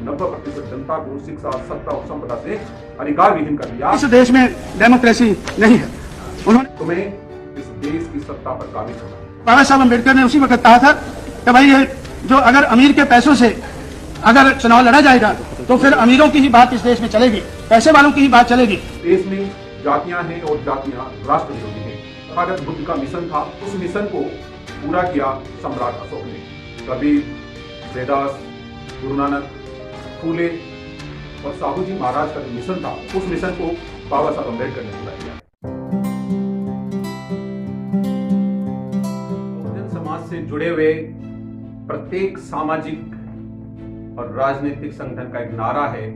90% जनता को शिक्षा, सत्ता और संपदा से अधिकार विहीन कर दिया। इस देश में डेमोक्रेसी नहीं है। उन्होंने तुम्हें इस देश की सत्ता पर काबिज होना है। बाबा साहब अम्बेडकर ने उसी वक्त कहा था कि भाई ये जो अगर अमीर के पैसों से अगर चुनाव लड़ा जाएगा तो फिर अमीरों की ही बात इस देश में चलेगी, पैसे वालों की ही बात चलेगी। देश में जातियां हैं और जातियां राष्ट्र विरोधी हैं। तथागत बुद्ध का मिशन था, उस मिशन को पूरा किया सम्राट अशोक ने। कबीर, रैदास, गुरु नानक, फूले और साहू जी महाराज का जो मिशन था, उस मिशन को बाबा साहब अम्बेडकर ने पूरा किया। बहुजन समाज से जुड़े हुए प्रत्येक सामाजिक और राजनीतिक संगठन का एक नारा है,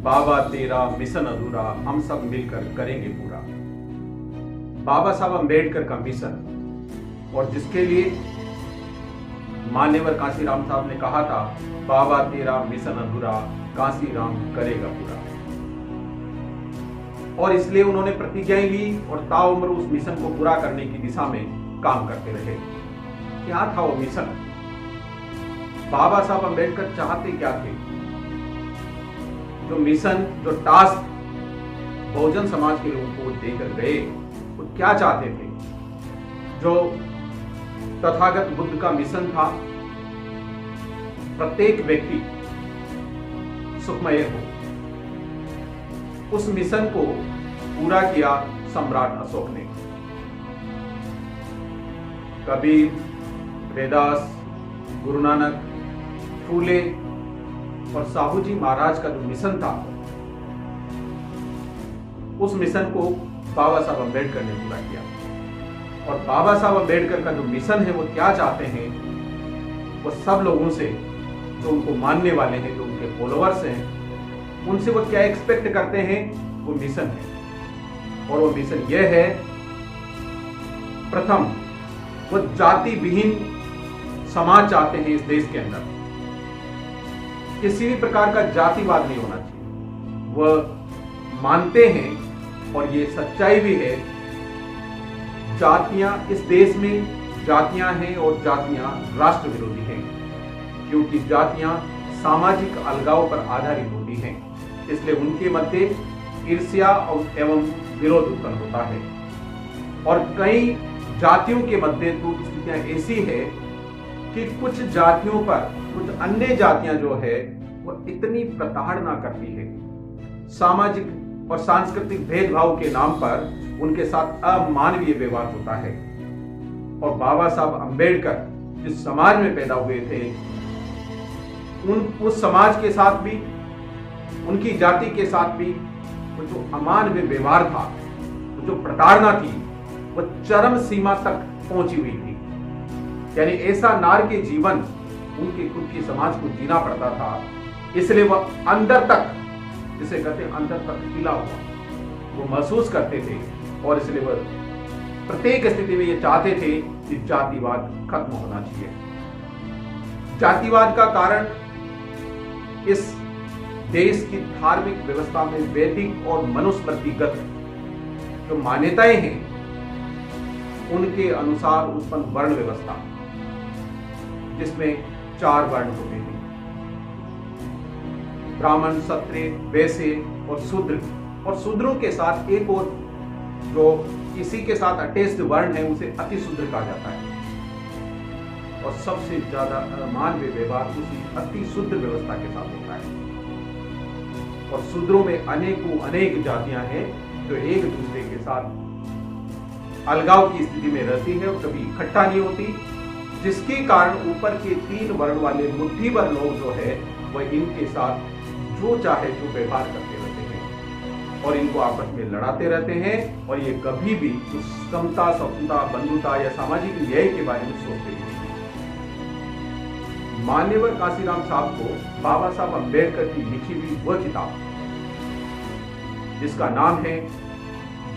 बाबा तेरा मिशन अधूरा, हम सब मिलकर करेंगे पूरा। बाबा साहब अम्बेडकर का मिशन, और जिसके लिए मान्यवर कांशीराम साहब ने कहा था, बाबा तेरा मिशन अधूरा, कांशीराम करेगा पूरा। और इसलिए उन्होंने प्रतिज्ञाएं ली और ताउम्र उस मिशन को पूरा करने की दिशा में काम करते रहे। क्या था वो मिशन? बाबा साहब अम्बेडकर चाहते क्या थे? जो मिशन, जो टास्क बहुजन समाज के लोगों को देकर गए, वो क्या चाहते थे? जो तथागत बुद्ध का मिशन था, प्रत्येक व्यक्ति सुखमय हो, उस मिशन को पूरा किया सम्राट अशोक ने। कबीर, रैदास, गुरु नानक, फूले और साहू जी महाराज का जो मिशन था, उस मिशन को बाबा साहब अम्बेडकर ने पूरा किया। और बाबा साहब अम्बेडकर का जो मिशन है, वो क्या चाहते हैं? वो सब लोगों से, जो उनको मानने वाले हैं, जो उनके फॉलोअर्स हैं, उनसे वो क्या एक्सपेक्ट करते हैं? वो मिशन है। और वो मिशन यह है, प्रथम वो जाति विहीन समाज चाहते हैं इस देश के अंदर। किसी भी प्रकार का जातिवाद नहीं होना चाहिए। वह मानते हैं, और ये सच्चाई भी है, जातियां इस देश में जातियां हैं और जातियां राष्ट्र विरोधी हैं, क्योंकि जातियां सामाजिक अलगाव पर आधारित होती हैं। इसलिए उनके मध्य ईर्ष्या एवं विरोध उत्पन्न होता है। और कई जातियों के मध्य तो स्थितियां ऐसी है कि कुछ जातियों पर कुछ अन्य जातियां जो है वो इतनी प्रताड़ना करती है, सामाजिक और सांस्कृतिक भेदभाव के नाम पर उनके साथ अमानवीय व्यवहार होता है। और बाबा साहब अम्बेडकर जिस समाज में पैदा हुए थे, उस समाज के साथ भी, उनकी जाति के साथ भी वो जो अमानवीय व्यवहार था, वो जो प्रताड़ना थी, वो चरम सीमा तक पहुंची हुई थी। यानी ऐसा नार के जीवन उनके खुद के समाज को जीना पड़ता था। इसलिए वह अंदर तक, जिसे कहते हैं अंदर तक हिला हुआ, वो महसूस करते थे। और इसलिए वह प्रत्येक स्थिति में ये चाहते थे कि जातिवाद खत्म होना चाहिए। जातिवाद का कारण इस देश की धार्मिक व्यवस्था में वैदिक और मनुस्मृतिगत जो मान्यताएं हैं, उनके अनुसार उत्पन्न वर्ण व्यवस्था, जिसमें 4 वर्ण होते हैं, ब्राह्मण, क्षत्रिय, वैश्य और शूद्र। और शूद्रों के साथ एक और जो इसी के साथ अटैच्ड वर्ण है, उसे अति शूद्र कहा जाता है। और सबसे ज्यादा अमानवीय व्यवहार उसी अति शूद्र व्यवस्था के साथ होता है। और शूद्रों में अनेक जातियां हैं जो एक दूसरे के साथ अलगाव की स्थिति में रहती है और कभी इकट्ठा नहीं होती, जिसके कारण ऊपर के 3 वर्ण वाले मुट्ठी भर लोग जो है वह इनके साथ जो चाहे जो व्यवहार करते रहते हैं और इनको आपस में लड़ाते रहते हैं। और ये कभी भी उस समता, स्वतंत्रता, बंधुता या सामाजिक न्याय के बारे में सोचते ही नहीं। मान्यवर कांशीराम साहब को बाबा साहब अम्बेडकर की लिखी हुई वह किताब, जिसका नाम है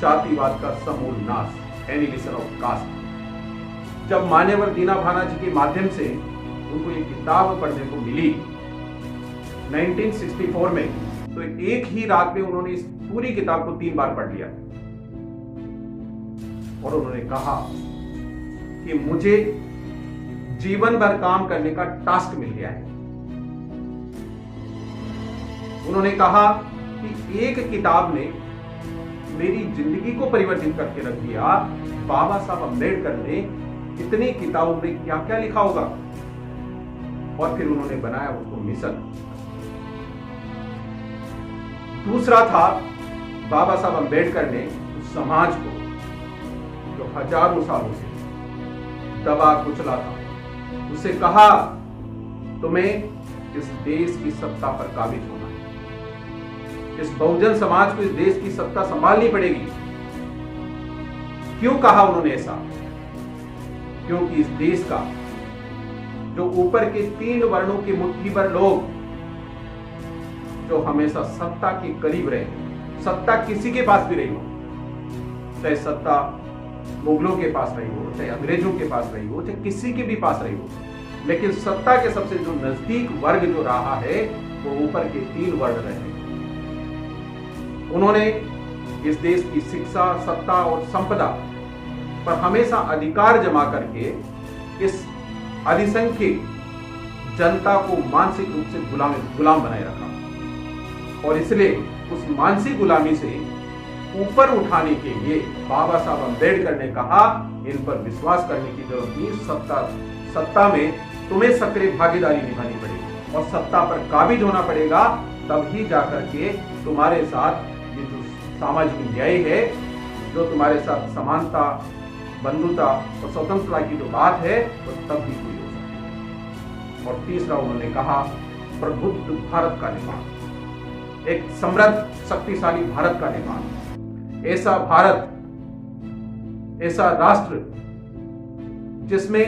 जातिवाद का समूल नाश, एनिहिलेशन ऑफ कास्ट, जब मान्यवर दीना भाना जी के माध्यम से उनको ये किताब पढ़ने को मिली 1964 में, तो एक ही रात में उन्होंने इस पूरी किताब को 3 बार पढ़ लिया। और उन्होंने कहा कि मुझे जीवन भर काम करने का टास्क मिल गया है। उन्होंने कहा कि एक किताब ने मेरी जिंदगी को परिवर्तित करके रख दिया। बाबा साहब अम्बेडकर ने इतनी किताबों में क्या क्या लिखा होगा। और फिर उन्होंने बनाया उसको मिशन। दूसरा था, बाबा साहब अम्बेडकर ने उस समाज को जो हजारों सालों से दबा कुचला था, उससे कहा तुम्हें इस देश की सत्ता पर काबिज होना है। इस बहुजन समाज को इस देश की सत्ता संभालनी पड़ेगी। क्यों कहा उन्होंने ऐसा? क्योंकि इस देश का जो ऊपर के 3 वर्णों के मुट्ठी भर लोग जो हमेशा सत्ता के करीब रहे, सत्ता किसी के पास भी रही हो, चाहे सत्ता मुगलों के पास रही हो, चाहे अंग्रेजों के पास रही हो, चाहे किसी के भी पास रही हो, लेकिन सत्ता के सबसे जो नजदीक वर्ग जो रहा है वो ऊपर के 3 वर्ण रहे। उन्होंने इस देश की शिक्षा, सत्ता और संपदा पर हमेशा अधिकार जमा करके इस अधिसंख्यक जनता को मानसिक रूप से गुलाम बनाए रखा। और इसलिए उस मानसिक गुलामी से ऊपर उठाने के लिए बाबा साहब अम्बेडकर ने कहा इन पर विश्वास करने की जरूरत नहीं। सत्ता में तुम्हें सक्रिय भागीदारी निभानी पड़ेगी और सत्ता पर काबिज होना पड़ेगा, तब ही जाकर के तुम्हारे साथ ये जो सामाजिक न्याय है, जो तुम्हारे साथ समानता, बंधुता और स्वतंत्रता की जो बात है, वो तब भी पूरी हो सकती है। और तीसरा उन्होंने कहा प्रबुद्ध भारत का निर्माण, एक समृद्ध शक्तिशाली भारत का निर्माण, ऐसा भारत, ऐसा राष्ट्र जिसमें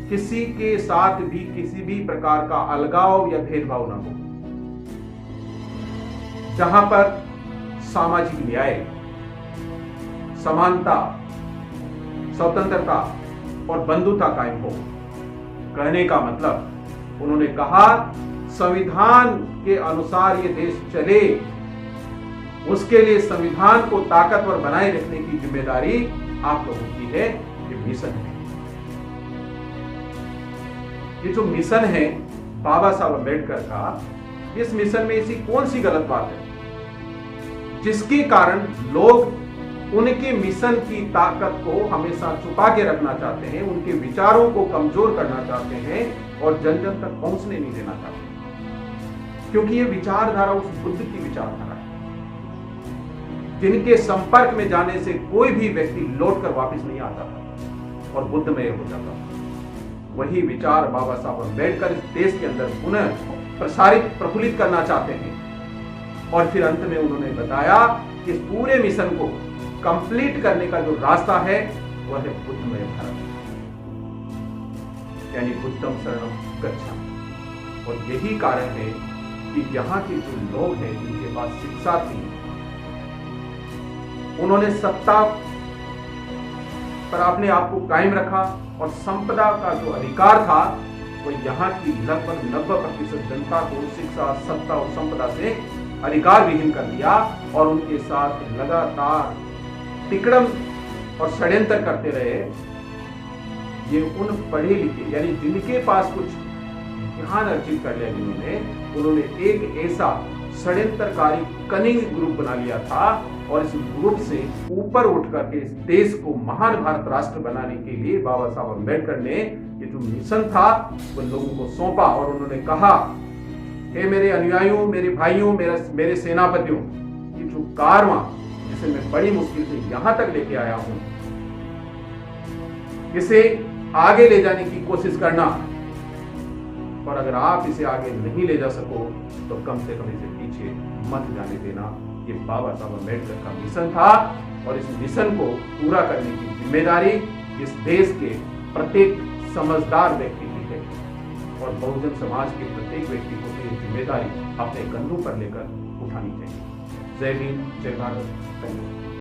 किसी के साथ भी किसी भी प्रकार का अलगाव या भेदभाव न हो, जहां पर सामाजिक न्याय, समानता, स्वतंत्रता और बंधुता कायम हो। कहने का मतलब उन्होंने कहा संविधान के अनुसार ये देश चले, उसके लिए संविधान को ताकतवर बनाए रखने की जिम्मेदारी आप लोगों की है। ये मिशन है। ये जो मिशन है बाबा साहब अम्बेडकर का, इस मिशन में ऐसी कौन सी गलत बात है जिसके कारण लोग उनके मिशन की ताकत को हमेशा छुपा के रखना चाहते हैं, उनके विचारों को कमजोर करना चाहते हैं और जन जन तक पहुंचने नहीं देना चाहते? क्योंकि ये विचारधारा उस बुद्ध की विचारधारा है, जिनके संपर्क में जाने से कोई भी व्यक्ति लौटकर वापस नहीं आता था और बुद्धमय हो जाता था। वही विचार बाबा साहब अम्बेडकर इस देश के अंदर पुनः प्रसारित, प्रफुल्लित करना चाहते हैं। और फिर अंत में उन्होंने बताया कि इस पूरे मिशन को कंप्लीट करने का जो रास्ता है वह है बुद्धमय भारत, यानी बुद्धम शरणम गच्छामि। और यही कारण है कि यहाँ के जो लोग हैं जिनके पास शिक्षा थी, उन्होंने सत्ता पर अपने आप को कायम रखा और संपदा का जो अधिकार था वो यहाँ की लगभग 90% जनता को शिक्षा, सत्ता और संपदा से अधिकार विहीन कर दिया और उनके साथ लगातार तिकड़म और षड्यंत्र करते रहे। ये उन पढ़े लिखे यानी जिनके पास कुछ ज्ञान अर्जित कर लिया जिन्होंने, उन्होंने एक ऐसा षड्यंत्रकारी कनिंग ग्रुप बना लिया था और इस ग्रुप से ऊपर उठ करके इस देश को महान भारत राष्ट्र बनाने के लिए बाबा साहब अम्बेडकर ने ये जो मिशन था वो लोगों को सौंपा। और उन्होंने कहा, हे मेरे अनुयायियों, मेरे भाइयों, मेरे सेनापतियों, ये जो कारवां जिसे मैं बड़ी मुश्किल से यहां तक लेके आया हूं, इसे आगे ले जाने की कोशिश करना, और अगर आप इसे आगे नहीं ले जा सको तो कम से कम इसे पीछे मत जाने देना। ये बाबा साहब अम्बेडकर का मिशन था और इस मिशन को पूरा करने की जिम्मेदारी इस देश के प्रत्येक समझदार व्यक्ति की है और बहुजन समाज के प्रत्येक व्यक्ति को ये जिम्मेदारी अपने कंधों पर लेकर उठानी चाहिए। जय हिंद, जय भारत। धन्यवाद।